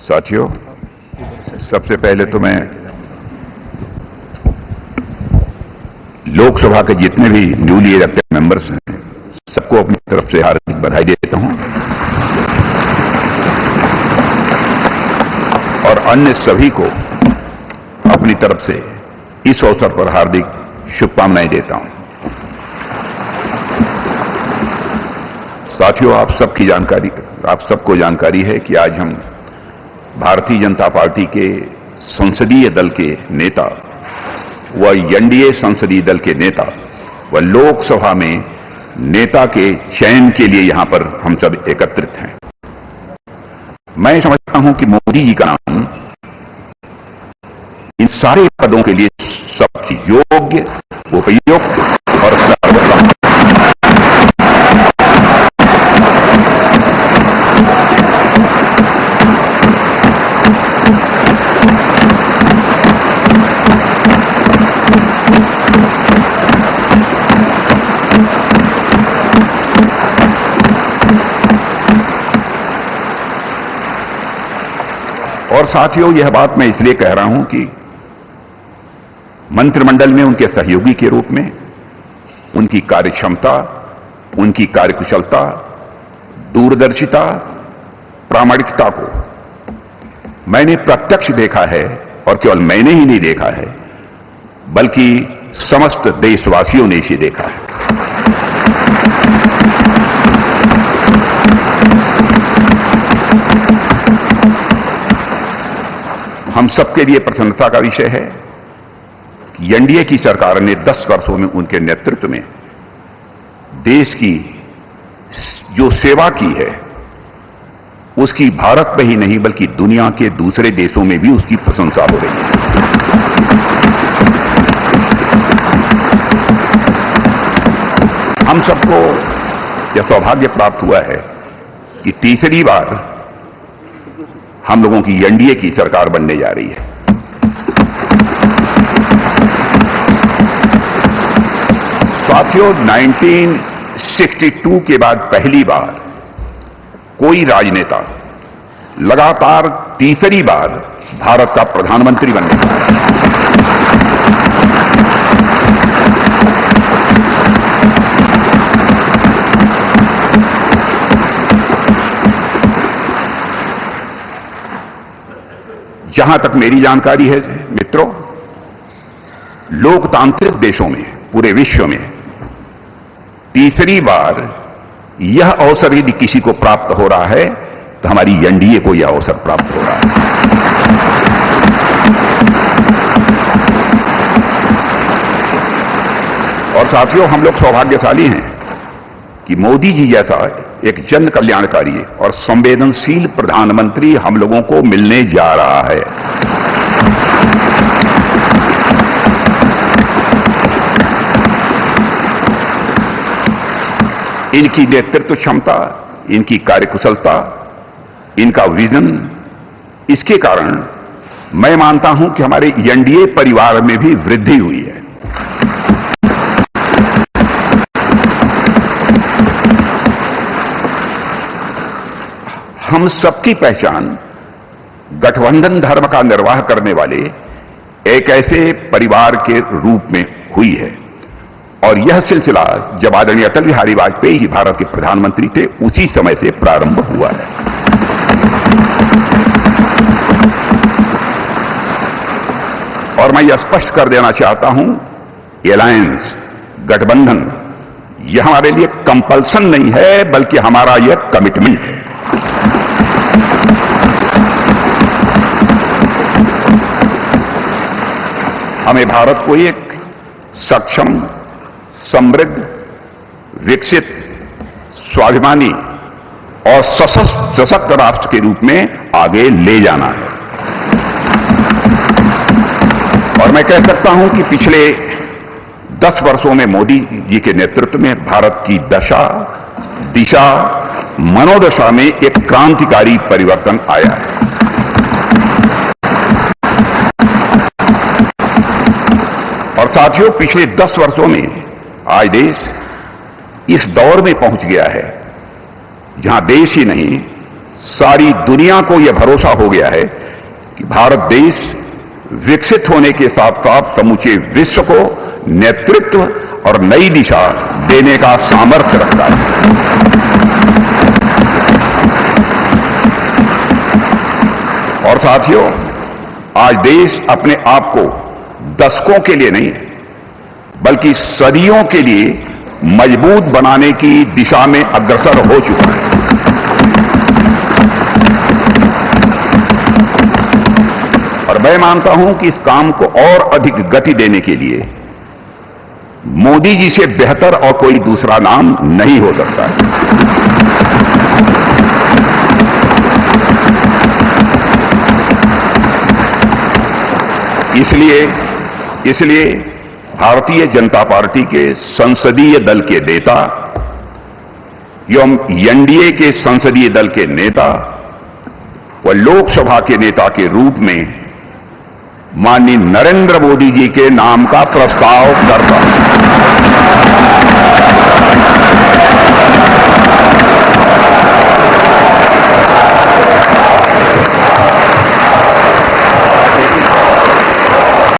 साथियों, सबसे पहले तो मैं लोकसभा के जितने भी न्यूली इलेक्टेड मेंबर्स हैं सबको अपनी तरफ से हार्दिक बधाई देता हूं और अन्य सभी को अपनी तरफ से इस अवसर पर हार्दिक शुभकामनाएं देता हूं। साथियों, आप सबको जानकारी है कि आज हम भारतीय जनता पार्टी के संसदीय दल के नेता व एनडीए संसदीय दल के नेता व लोकसभा में नेता के चयन के लिए यहां पर हम सब एकत्रित हैं। मैं समझता हूं कि मोदी जी का नाम इन सारे पदों के लिए सबसे योग्य, उपयुक्त और सर्वोत्तम। और साथियों, यह बात मैं इसलिए कह रहा हूं कि मंत्रिमंडल में उनके सहयोगी के रूप में उनकी कार्यक्षमता, उनकी कार्यकुशलता, दूरदर्शिता, प्रामाणिकता को मैंने प्रत्यक्ष देखा है और केवल मैंने ही नहीं देखा है बल्कि समस्त देशवासियों ने इसे देखा है। हम सबके लिए प्रसन्नता का विषय है कि एनडीए की सरकार ने 10 वर्षों में उनके नेतृत्व में देश की जो सेवा की है उसकी भारत में ही नहीं बल्कि दुनिया के दूसरे देशों में भी उसकी प्रशंसा हो रही है। हम सबको यह सौभाग्य प्राप्त हुआ है कि तीसरी बार हम लोगों की एनडीए की सरकार बनने जा रही है। साथियों, 1962 के बाद पहली बार कोई राजनेता लगातार तीसरी बार भारत का प्रधानमंत्री बनने जा रहा है। जहां तक मेरी जानकारी है मित्रों, लोकतांत्रिक देशों में पूरे विश्व में तीसरी बार यह अवसर यदि किसी को प्राप्त हो रहा है तो हमारी एनडीए को यह अवसर प्राप्त हो रहा है। और साथियों, हम लोग सौभाग्यशाली हैं कि मोदी जी जैसा एक जन कल्याणकारी और संवेदनशील प्रधानमंत्री हम लोगों को मिलने जा रहा है। इनकी नेतृत्व क्षमता, इनकी कार्यकुशलता, इनका विजन, इसके कारण मैं मानता हूं कि हमारे एनडीए परिवार में भी वृद्धि हुई है। हम सबकी पहचान गठबंधन धर्म का निर्वाह करने वाले एक ऐसे परिवार के रूप में हुई है और यह सिलसिला जब आदरणीय अटल बिहारी वाजपेयी जी भारत के प्रधानमंत्री थे उसी समय से प्रारंभ हुआ है। और मैं यह स्पष्ट कर देना चाहता हूं, एलायंस, गठबंधन, यह हमारे लिए कंपल्सन नहीं है बल्कि हमारा यह कमिटमेंट है। हमें भारत को एक सक्षम, समृद्ध, विकसित, स्वाभिमानी और सशक्त राष्ट्र के रूप में आगे ले जाना है। और मैं कह सकता हूं कि पिछले 10 वर्षों में मोदी जी के नेतृत्व में भारत की दशा, दिशा, मनोदशा में एक क्रांतिकारी परिवर्तन आया है। और साथियों, पिछले 10 वर्षों में आज देश इस दौर में पहुंच गया है जहां देश ही नहीं सारी दुनिया को यह भरोसा हो गया है कि भारत देश विकसित होने के साथ साथ समूचे विश्व को नेतृत्व और नई दिशा देने का सामर्थ्य रखता है। और साथियों, आज देश अपने आप को दशकों के लिए नहीं बल्कि सदियों के लिए मजबूत बनाने की दिशा में अग्रसर हो चुका है। और मैं मानता हूं कि इस काम को और अधिक गति देने के लिए मोदी जी से बेहतर और कोई दूसरा नाम नहीं हो सकता है। इसलिए भारतीय जनता पार्टी के संसदीय दल के नेता एवं एनडीए के संसदीय दल के नेता व लोकसभा के नेता के रूप में माननीय नरेंद्र मोदी जी के नाम का प्रस्ताव करता हूं।